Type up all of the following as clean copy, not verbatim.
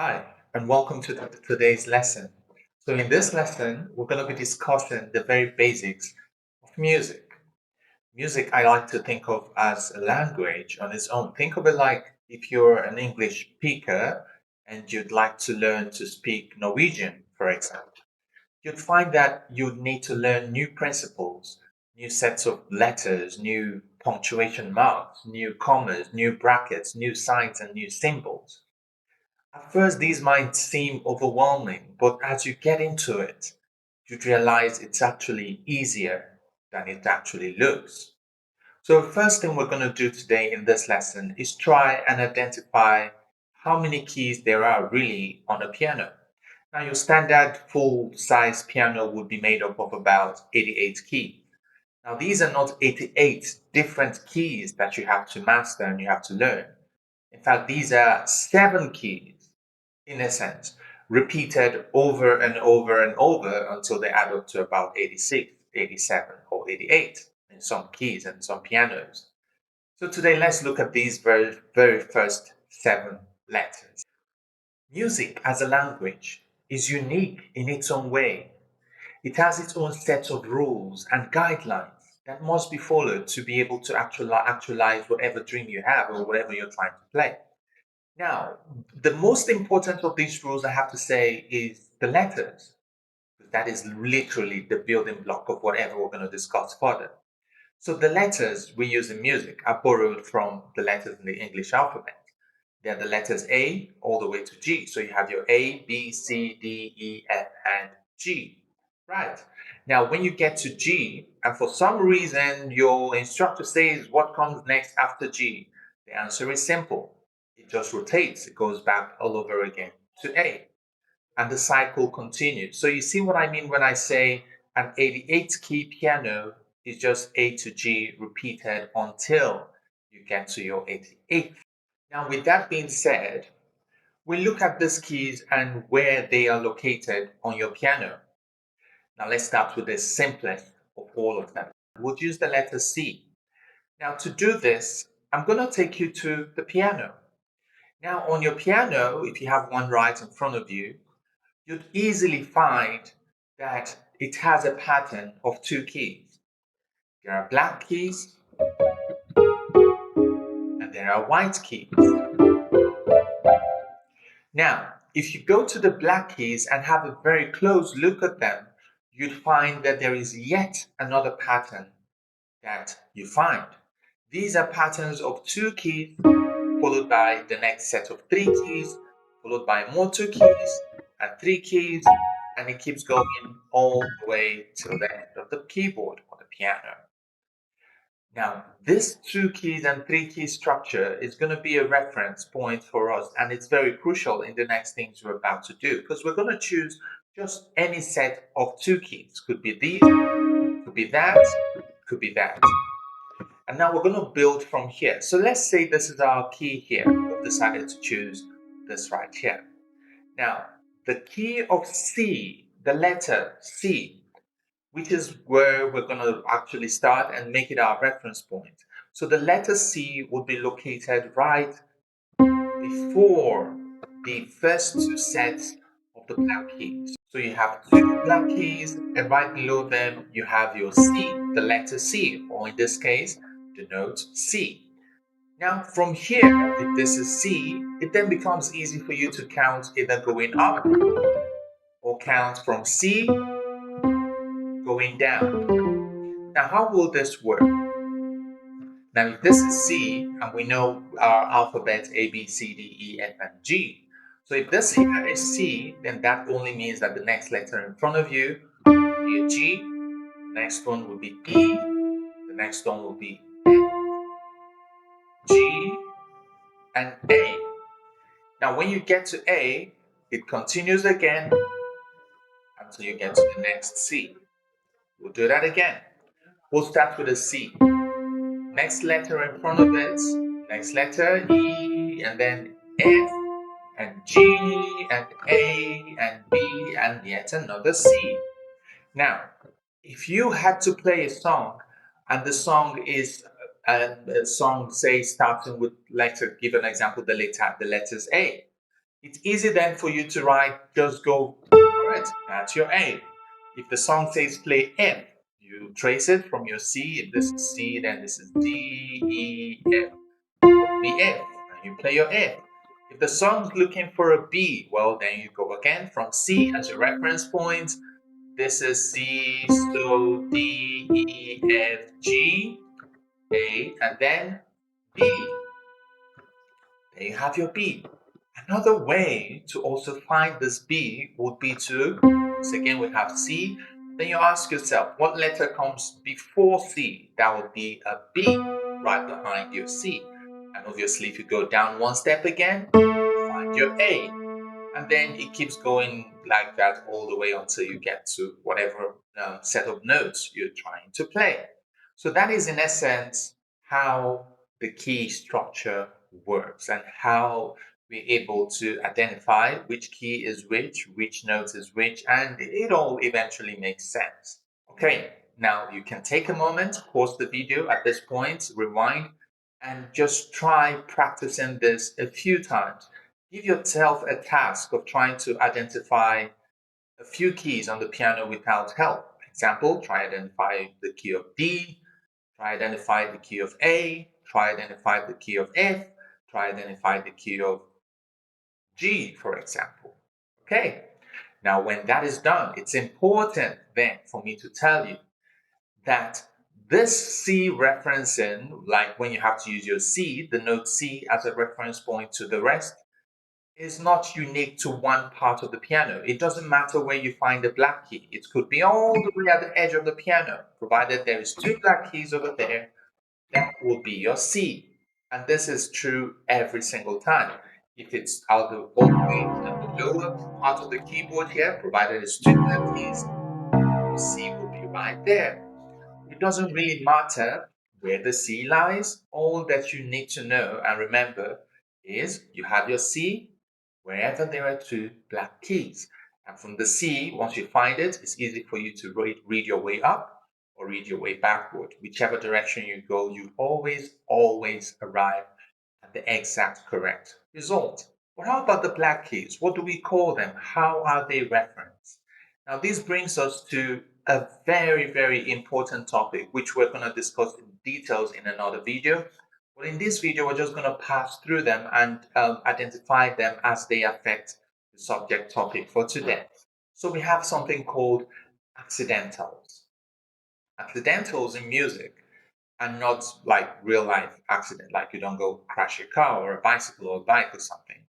Hi, and welcome to today's lesson. So, in this lesson, we're going to be discussing the very basics of music. Music, I like to think of as a language on its own. Think of it like if you're an English speaker and you'd like to learn to speak Norwegian, for example. You'd find that you'd need to learn new principles, new sets of letters, new punctuation marks, new commas, new brackets, new signs, and new symbols. At first, these might seem overwhelming, but as you get into it, you'd realize it's actually easier than it actually looks. So, the first thing we're going to do today in this lesson is try and identify how many keys there are really on a piano. Now, your standard full size piano would be made up of about 88 keys. Now, these are not 88 different keys that you have to master and you have to learn. In fact, these are seven keys in a sense, repeated over and over and over until they add up to about 86, 87, or 88 in some keys and some pianos. So today let's look at these very first seven letters. Music as a language is unique in its own way. It has its own set of rules and guidelines that must be followed to be able to actualize whatever dream you have or whatever you're trying to play. Now, the most important of these rules, I have to say, is the letters. That is literally the building block of whatever we're going to discuss further. So, the letters we use in music are borrowed from the letters in the English alphabet. They're the letters A all the way to G. So, you have your A, B, C, D, E, F, and G. Right. Now, when you get to G, and for some reason your instructor says what comes next after G, the answer is simple. It just rotates, it goes back all over again to A, and the cycle continues. So, you see what I mean when I say an 88 key piano is just A to G repeated until you get to your 88th. Now, with that being said, we look at these keys and where they are located on your piano. Now let's start with the simplest of all of them. We'll use the letter C. Now to do this, I'm going to take you to the piano. Now on your piano, if you have one right in front of you, you'd easily find that it has a pattern of two keys. There are black keys and there are white keys. Now, if you go to the black keys and have a very close look at them, you'd find that there is yet another pattern that you find. These are patterns of two keys, followed by the next set of three keys, followed by more two keys, and three keys, and it keeps going all the way till the end of the keyboard or the piano. Now, this two keys and three key structure is going to be a reference point for us, and it's very crucial in the next things we're about to do because we're going to choose just any set of two keys. Could be these, could be that, could be that. And now we're going to build from here. So let's say this is our key here. We've decided to choose this right here. Now, the key of C, the letter C, which is where we're going to actually start and make it our reference point. So the letter C would be located right before the first two sets of the black keys. So you have two black keys, and right below them you have your C, the letter C, or in this case, the note C. Now from here, if this is C, it then becomes easy for you to count either going up or count from C going down. Now how will this work? Now if this is C, and we know our alphabet A, B, C, D, E, F, and G. So if this here is C, then that only means that the next letter in front of you will be a G, the next one will be E, the next one will be F, G, and A. Now when you get to A, it continues again until you get to the next C. We'll do that again. We'll start with a C. Next letter in front of it, next letter E, and then F, and G, and A, and B, and yet another C. Now, if you had to play a song, and the song is a song, say, starting with letter, give an example, the letters A. It's easy then for you to write, just go for it. That's your A. If the song says play F, you trace it from your C. If this is C, then this is D, E, F. The F, and you play your F. If the song's looking for a B, well, then you go again from C as your reference point. This is C, so D, E, F, G, A, and then B. There you have your B. Another way to also find this B would be to, once again, we have C. Then you ask yourself, what letter comes before C? That would be a B right behind your C. And obviously, if you go down one step again, you find your A. And then it keeps going like that all the way until you get to whatever set of notes you're trying to play. So that is in essence how the key structure works and how we're able to identify which key is which note is which, and it all eventually makes sense. Okay, now you can take a moment, pause the video at this point, rewind, and just try practicing this a few times. Give yourself a task of trying to identify a few keys on the piano without help. Example, try identify the key of D, try identify the key of A, try identify the key of F, try identify the key of G, for example. Okay, now when that is done, it's important then for me to tell you that this C referencing, like when you have to use your C, the note C as a reference point to the rest, is not unique to one part of the piano. It doesn't matter where you find the black key. It could be all the way at the edge of the piano, provided there is two black keys over there, that will be your C. And this is true every single time. If it's out the all the way at the lower part of the keyboard here, provided it's two black keys, your C will be right there. It doesn't really matter where the C lies. All that you need to know and remember is you have your C wherever there are two black keys. And from the C, once you find it, it's easy for you to read your way up or read your way backward. Whichever direction you go, you always arrive at the exact correct result. But how about the black keys? What do we call them? How are they referenced? Now, this brings us to a very important topic, which we're going to discuss in details in another video. But in this video, we're just going to pass through them and identify them as they affect the subject topic for today. So we have something called accidentals. Accidentals in music are not like real life accident, like you don't go crash your car or a bicycle or a bike or something.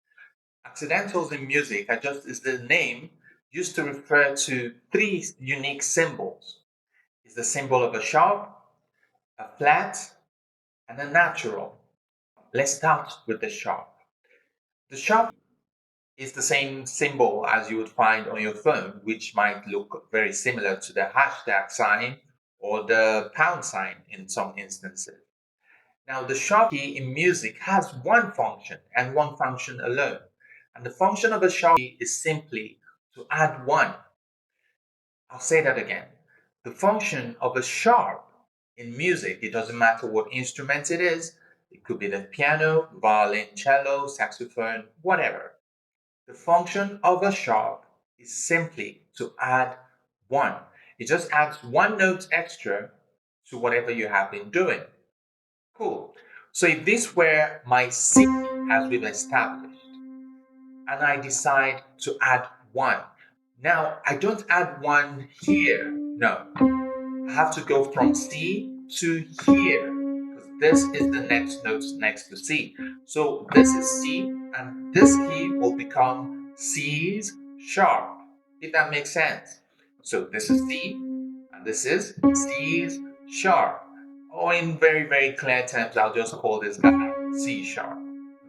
Accidentals in music are just is the name used to refer to three unique symbols. It's the symbol of a sharp, a flat, and a natural. Let's start with the sharp. The sharp is the same symbol as you would find on your phone, which might look very similar to the hashtag sign or the pound sign in some instances. Now, the sharp key in music has one function and one function alone. And the function of a sharp key is simply to add one. I'll say that again. The function of a sharp in music, it doesn't matter what instrument it is, it could be the piano, violin, cello, saxophone, whatever. The function of a sharp is simply to add one. It just adds one note extra to whatever you have been doing. Cool. So if this were my C, as we've established, and I decide to add one, now I don't add one here. No, I have to go from C to here because this is the next note next to C. So this is C, and this key will become C's sharp, if that makes sense. So this is C, and this is C's sharp. Or in very clear terms, I'll just call this guy C sharp.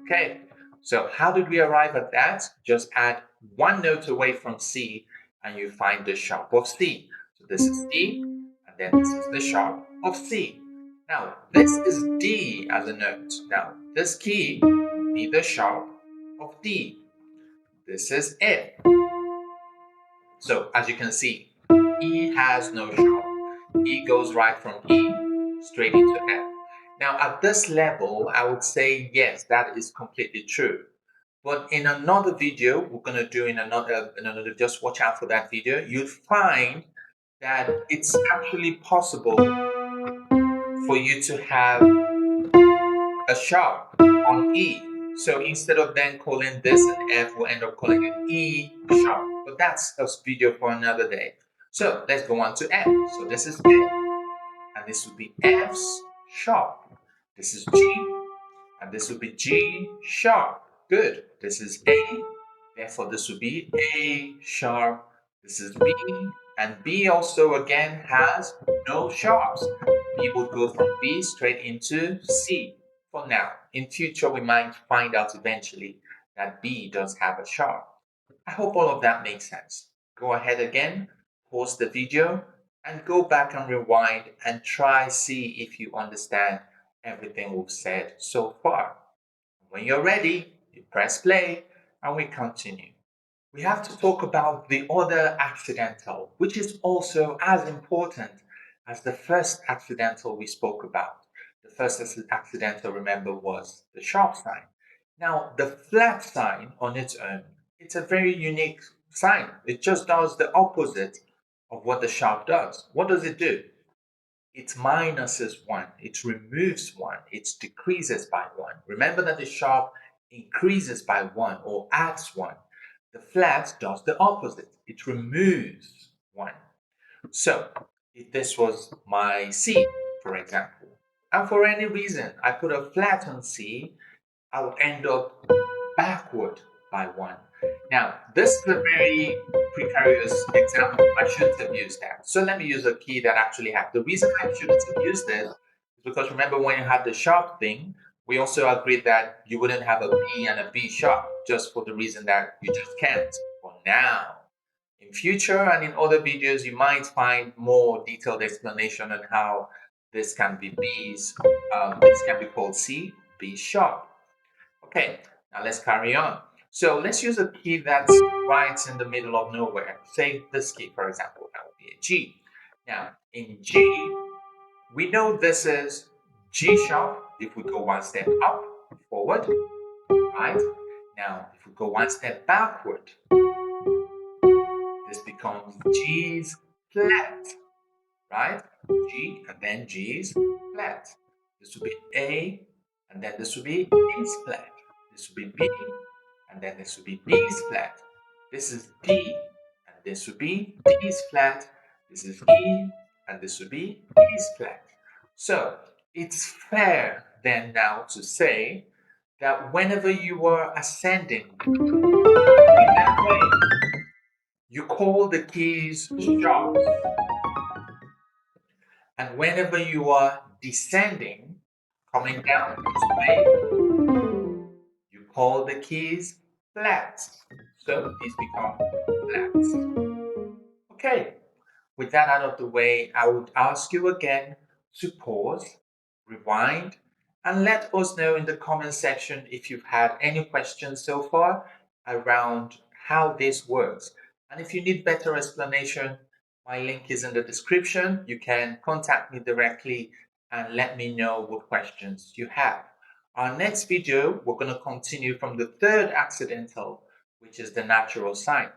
Okay, so how did we arrive at that? Just add one note away from C and you find the sharp of C. So this is D, and then this is the sharp of C. Now, this is D as a note. Now, this key will be the sharp of D. This is F. So, as you can see, E has no sharp. E goes right from E straight into F. Now, at this level, I would say yes, that is completely true. But in another video, we're going to do in another, just watch out for that video, you'll find that it's actually possible for you to have a sharp on E. So instead of then calling this an F, we'll end up calling it E sharp. But that's a video for another day. So let's go on to F. So this is A, and this would be F's sharp. This is G, and this would be G sharp. Good. This is A, therefore this would be A sharp. This is B, and B also again has no sharps. B would go from B straight into C for now. In future, we might find out eventually that B does have a sharp. I hope all of that makes sense. Go ahead again, pause the video, and go back and rewind and try see if you understand everything we've said so far. When you're ready, you press play and we continue. We have to talk about the other accidental, which is also as important as the first accidental we spoke about. The first accidental, remember, was the sharp sign. Now, the flat sign on its own, it's a very unique sign. It just does the opposite of what the sharp does. What does it do? It minuses one, it removes one, it decreases by one. Remember that the sharp increases by one or adds one. The flat does the opposite, it removes one. So, if this was my C, for example, and for any reason I put a flat on C, I would end up backward by one. Now, this is a very precarious example. I shouldn't have used that. So let me use a key that actually had. The reason I shouldn't have used this is because remember when you had the sharp thing, we also agreed that you wouldn't have a B and a B sharp just for the reason that you just can't for now. In future and in other videos, you might find more detailed explanation on how this can be B's, this can be called C, B sharp. Okay, now let's carry on. So let's use a key that's right in the middle of nowhere. Say this key, for example, that would be a G. Now, in G, we know this is G sharp if we go one step up, forward, right? Now, if we go one step backward, this becomes G's flat, right? G and then G's flat. This would be A, and then this would be A's flat. This would be B, and then this would be B's flat. This is D, and this would be D's flat. This is E, and this would be E's flat. So it's fair then now to say that whenever you are ascending in that way, you call the keys sharps. And whenever you are descending, coming down this way, you call the keys flats. So these become flats. Okay, with that out of the way, I would ask you again to pause, rewind, and let us know in the comment section if you've had any questions so far around how this works. And if you need better explanation, my link is in the description. You can contact me directly and let me know what questions you have. Our next video, we're going to continue from the third accidental, which is the natural sign.